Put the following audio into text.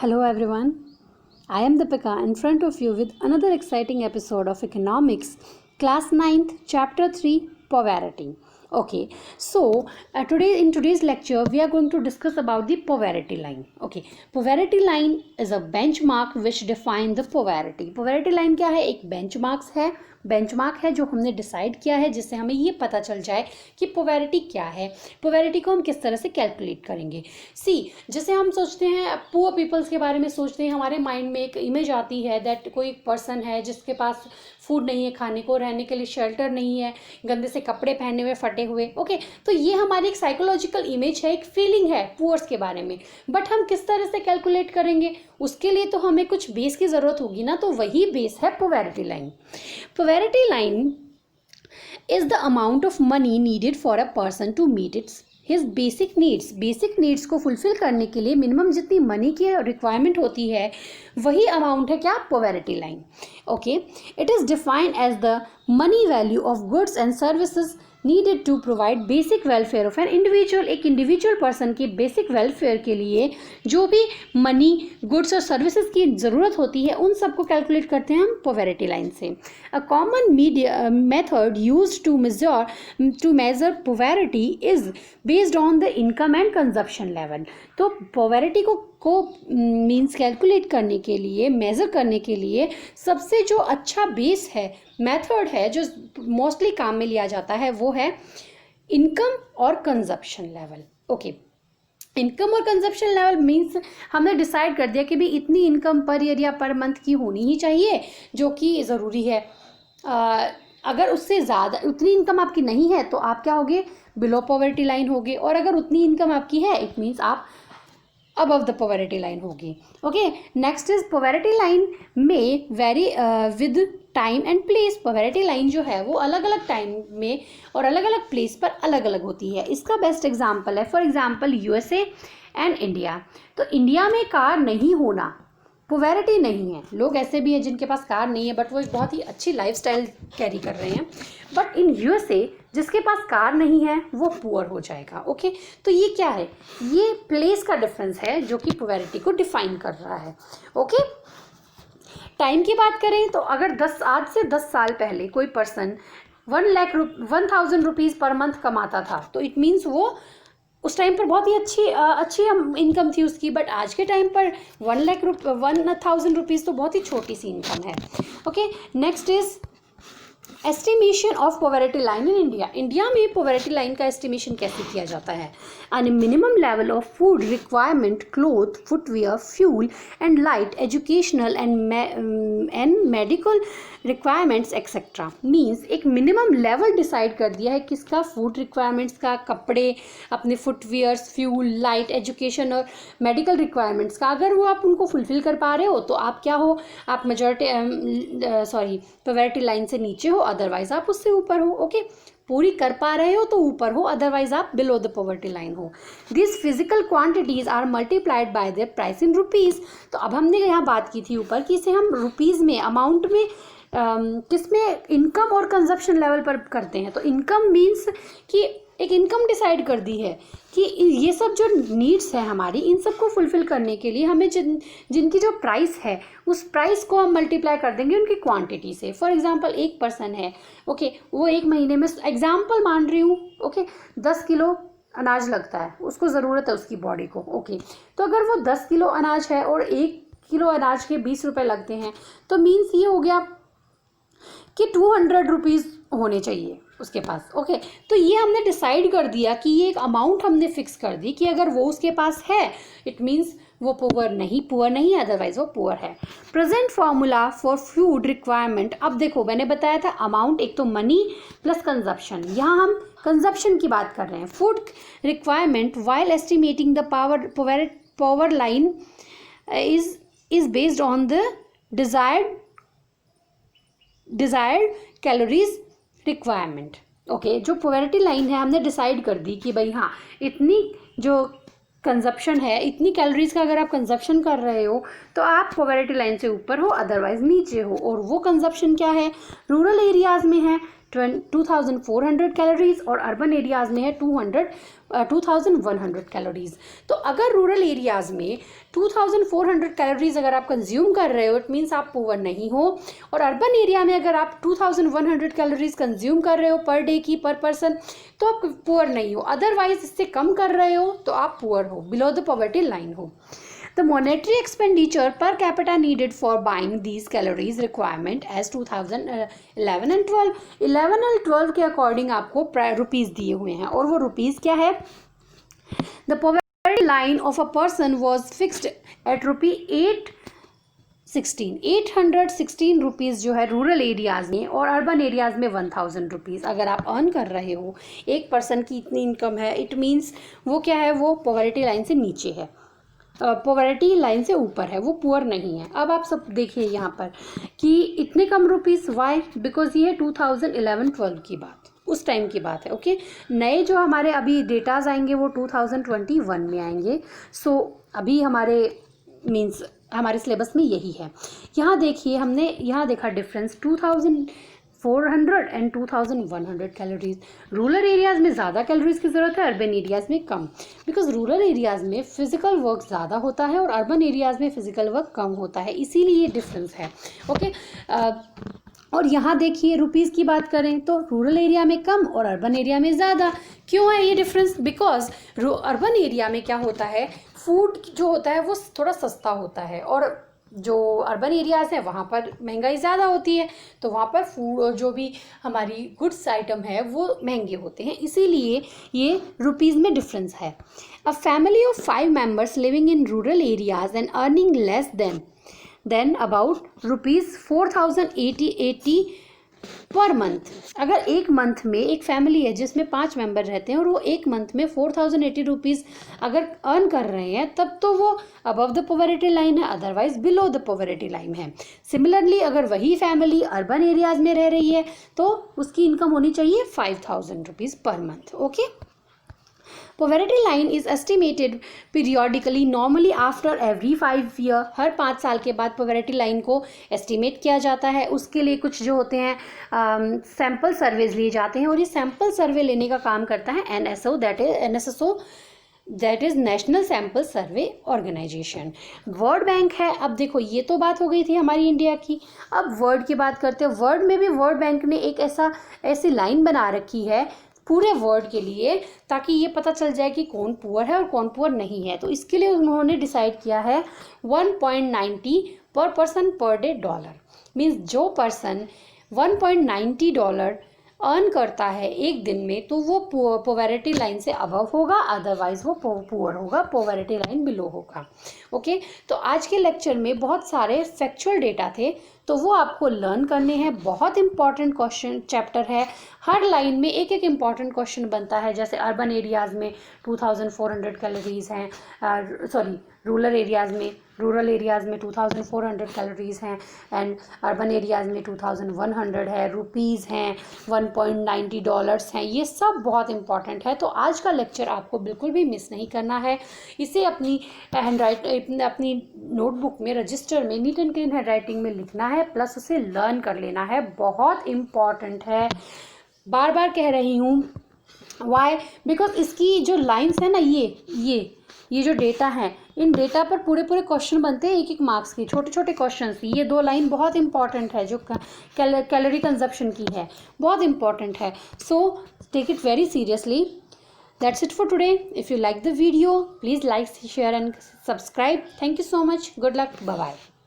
Hello everyone, I am Deepika in front of you with another exciting episode of Economics, Class 9th, Chapter 3, Poverty. Okay, so in today's lecture we are going to discuss about the poverty line. Okay, poverty line is a benchmark which define the poverty. Poverty line क्या है? एक benchmark है जो हमने decide किया है जिससे हमें ये पता चल जाए कि पोवैरिटी क्या है, पोवैरिटी को हम किस तरह से कैलकुलेट करेंगे. जैसे हम सोचते हैं पुअर पीपल्स के बारे में सोचते हैं, हमारे माइंड में एक इमेज आती है दैट कोई पर्सन है जिसके पास फूड नहीं है, खाने को, रहने के लिए शेल्टर नहीं है, गंदे से कपड़े पहने हुए, फटे हुए. ओके, तो ये हमारी एक साइकोलॉजिकल इमेज है, एक फीलिंग है पुअर्स के बारे में. बट हम किस तरह से कैलकुलेट करेंगे, उसके लिए तो हमें कुछ बेस की ज़रूरत होगी ना, तो वही बेस है poverty line. Poverty line is the amount of money needed for a person to meet its his basic needs को फुलफिल करने के लिए मिनिमम जितनी मनी की रिक्वायरमेंट होती है वही अमाउंट है क्या? Poverty line. Okay, it is defined as the money value of goods and services needed to provide basic welfare of an individual. एक इंडिविजुअल पर्सन की बेसिक वेलफेयर के लिए जो भी मनी, गुड्स और सर्विसेज की ज़रूरत होती है उन सबको कैलकुलेट करते हैं हम पोवैरिटी लाइन से. A common method used to measure poverty is based on the income and consumption level. तो पोवैरिटी को मीन्स कैलकुलेट करने के लिए, मेज़र करने के लिए सबसे जो अच्छा बेस है, मेथड है, जो मोस्टली काम में लिया जाता है वो है इनकम और कंजप्शन लेवल. ओके, इनकम और कंजप्शन लेवल मीन्स हमने डिसाइड कर दिया कि भाई इतनी इनकम पर ईयर या पर मंथ की होनी ही चाहिए जो कि ज़रूरी है. अगर उससे ज़्यादा उतनी इनकम आपकी नहीं है तो आप क्या होगे? बिलो पॉवर्टी लाइन होगे. और अगर उतनी इनकम आपकी है इट मीन्स आप above the poverty line होगी. Okay, next is poverty line में very with time and place. poverty line जो है वो अलग अलग टाइम में और अलग अलग प्लेस पर अलग अलग होती है. इसका बेस्ट एग्जाम्पल है for example USA and India. तो इंडिया में कार नहीं होना पोवैरिटी नहीं है. लोग ऐसे भी हैं जिनके पास कार नहीं है बट वो एक बहुत ही अच्छी लाइफस्टाइल कैरी कर रहे हैं. बट इन यूएसए जिसके पास कार नहीं है वो पुअर हो जाएगा. ओके, तो ये क्या है? ये प्लेस का डिफरेंस है जो कि पोवैरिटी को डिफाइन कर रहा है. ओके, टाइम की बात करें तो अगर आज से 10 साल पहले कोई पर्सन 1,00,000 रुपीज़ पर मंथ कमाता था तो इट मीन्स वो उस टाइम पर बहुत ही अच्छी इनकम थी उसकी. बट आज के टाइम पर 1,00,000 रुपीज़ तो बहुत ही छोटी सी इनकम है. Okay, next is estimation of poverty line in India. India में पोवैरिटी लाइन का एस्टिमेशन कैसे किया जाता है? And minimum level of food requirement, cloth, footwear, fuel and light, educational and medical requirements etcetera. Means एक minimum level decide कर दिया है किसका? फूड रिक्वायरमेंट्स का, कपड़े, अपने फुटवेयर्स, फ्यूल, लाइट, एजुकेशन और मेडिकल रिक्वायरमेंट्स का. अगर वो आप उनको फुलफिल कर पा रहे हो तो आप क्या हो? आप पोवैरिटी लाइन से नीचे हो, अदरवाइज आप उससे ऊपर हो. ओके, पूरी कर पा रहे हो तो ऊपर हो, अदरवाइज आप बिलो द पोवर्टी लाइन हो. This physical quantities are multiplied by their price in rupees. तो अब हमने यहाँ बात की थी ऊपर कि इसे हम रुपीज़ में, अमाउंट में, किसमें? इनकम और कंजप्शन लेवल पर करते हैं. तो इनकम मीन्स कि एक इनकम डिसाइड कर दी है कि ये सब जो नीड्स है हमारी, इन सबको फुलफिल करने के लिए हमें जिनकी जो प्राइस है उस प्राइस को हम मल्टीप्लाई कर देंगे उनकी क्वांटिटी से. फॉर एग्जांपल एक पर्सन है, ओके, वो एक महीने में, एग्जांपल मान रही हूँ, ओके, 10 किलो अनाज लगता है, उसको ज़रूरत है उसकी बॉडी को. ओके, तो अगर वो 10 किलो अनाज है और 1 किलो अनाज के 20 रुपये लगते हैं तो मीन्स ये हो गया कि 200 रुपीज़ होने चाहिए उसके पास. ओके, तो ये हमने डिसाइड कर दिया कि ये एक अमाउंट हमने फिक्स कर दी कि अगर वो उसके पास है इट मीन्स वो पुअर नहीं, अदरवाइज वो पुअर है. Present formula for food requirement. अब देखो, मैंने बताया था अमाउंट एक तो मनी प्लस कंजप्शन. यहाँ हम कंजप्शन की बात कर रहे हैं. Food requirement while estimating the power line is based on the desired calories requirement. Okay, जो पोवैरिटी लाइन है हमने डिसाइड कर दी कि भाई हाँ, इतनी जो कंजप्शन है, इतनी कैलोरीज का अगर आप कंजप्शन कर रहे हो तो आप पोवैरिटी लाइन से ऊपर हो, अदरवाइज नीचे हो. और वो कंजप्शन क्या है? रूरल एरियाज़ में है 2400 कैलोरीज और अर्बन एरियाज़ में है 2100 कैलोरीज। तो अगर रूरल एरियाज़ में 2400 कैलोरीज अगर आप कंज्यूम कर रहे हो, इट मीन्स आप पुअर नहीं हो, और अर्बन एरिया में अगर आप 2100 कैलोरीज कंज्यूम कर रहे हो पर डे की, पर पर्सन, तो आप पुअर नहीं हो। अदरवाइज इससे कम कर रहे हो तो आप पुअर हो, बिलो द पॉवर्टी लाइन हो। The monetary expenditure per capita needed for buying these calories requirement as 2011 and 12, 11 और 12 के अकॉर्डिंग आपको रुपीज़ दिए हुए हैं, और वो रुपीज़ क्या है? The poverty line of a person was fixed at ₹816 rupees जो है रूरल एरियाज़ में, और अर्बन एरियाज़ में 1000 रुपीज़। अगर आप अर्न कर रहे हो, एक पर्सन की इतनी इनकम है, इट मीन्स वो क्या है, वो पॉवर्टी लाइन से नीचे है, पॉवर्टी लाइन से ऊपर है, वो पुअर नहीं है। अब आप सब देखिए यहाँ पर कि इतने कम रुपीज़, वाई? बिकॉज ये 2011-12 की बात, उस टाइम की बात है। ओके, नए जो हमारे अभी डेटाज आएंगे वो 2021 में आएंगे। सो अभी हमारे मीन्स हमारे सिलेबस में यही है। यहाँ देखिए, हमने यहाँ देखा difference 2400 and 2100 calories. Rural areas में ज़्यादा कैलोरीज की ज़रूरत है, अर्बन एरियाज़ में कम, बिकॉज रूरल एरियाज़ में फिजिकल वर्क ज़्यादा होता है और अर्बन एरियाज़ में फिजिकल वर्क कम होता है, इसीलिए ये डिफरेंस है। ओके, और यहाँ देखिए रुपीज़ की बात करें तो रूरल एरिया में कम और अर्बन एरिया में ज़्यादा। क्यों है ये डिफरेंस? बिकॉज अर्बन एरिया में क्या होता है, फूड जो होता है वो थोड़ा सस्ता होता है, और जो अर्बन एरियाज़ हैं वहाँ पर महंगाई ज़्यादा होती है, तो वहाँ पर फूड और जो भी हमारी गुड्स आइटम है वो महंगे होते हैं, इसीलिए ये रुपीज़ में डिफरेंस है। A family of 5 members living in rural areas and earning less than about ₹4080 per month. अगर एक मंथ में एक फैमिली है जिसमें 5 मेंबर रहते हैं और वो एक मंथ में 4080 रुपीज़ अगर अर्न कर रहे हैं, तब तो वो अबव द पॉवर्टी लाइन है, otherwise below the poverty line है। सिमिलरली अगर वही फैमिली अर्बन एरियाज़ में रह रही है तो उसकी इनकम होनी चाहिए 5000 rupees per month. Okay, Poverty line is estimated periodically, normally after every 5 year। हर 5 साल के बाद poverty line को estimate किया जाता है। उसके लिए कुछ जो होते हैं सैम्पल सर्वेज लिए जाते हैं, और ये सैम्पल सर्वे लेने का काम करता है NSO, that is National Sample Survey Organisation. World Bank है। अब देखो, ये तो बात हो गई थी हमारी इंडिया की, अब वर्ल्ड की बात करते हैं। वर्ल्ड में भी वर्ल्ड बैंक ने एक ऐसी लाइन बना रखी है पूरे वर्ल्ड के लिए, ताकि ये पता चल जाए कि कौन पुअर है और कौन पुअर नहीं है। तो इसके लिए उन्होंने डिसाइड किया है 1.90 पर person per day dollar. Means जो पर्सन $1.90 अर्न करता है एक दिन में, तो वो पॉवर्टी लाइन से अबव होगा, अदरवाइज वो पुअर होगा, पॉवर्टी लाइन बिलो होगा। ओके, तो आज के लेक्चर में बहुत सारे फैक्चुअल डेटा थे, तो वो आपको लर्न करने हैं। बहुत इंपॉर्टेंट क्वेश्चन चैप्टर है, हर लाइन में एक एक इम्पॉर्टेंट क्वेश्चन बनता है। जैसे अर्बन एरियाज़ में 2400 कैलोरीज़ हैं, रूरल एरियाज़ में 2400 कैलोरीज़ हैं, एंड अर्बन एरियाज़ में 2100 है, रुपीज़ हैं, $1.90 हैं। ये सब बहुत इंपॉर्टेंट है। तो आज का लेक्चर आपको बिल्कुल भी मिस नहीं करना है। इसे अपनी अपनी नोटबुक में, रजिस्टर में neat and clean hand writing में लिखना है, प्लस उसे लर्न कर लेना है। बहुत इम्पॉर्टेंट है, बार बार कह रही हूँ। वाई? बिकॉज इसकी जो लाइंस है ना, ये जो डेटा है, इन डेटा पर पूरे क्वेश्चन बनते हैं, एक मार्क्स की, छोटे छोटे क्वेश्चन। ये 2 लाइन बहुत इंपॉर्टेंट है, जो कैलोरी कंजप्शन की है, बहुत इंपॉर्टेंट है। So take it very seriously. That's it for today. If you like the video, please like, share and subscribe. Thank you so much. Good luck. Bye bye.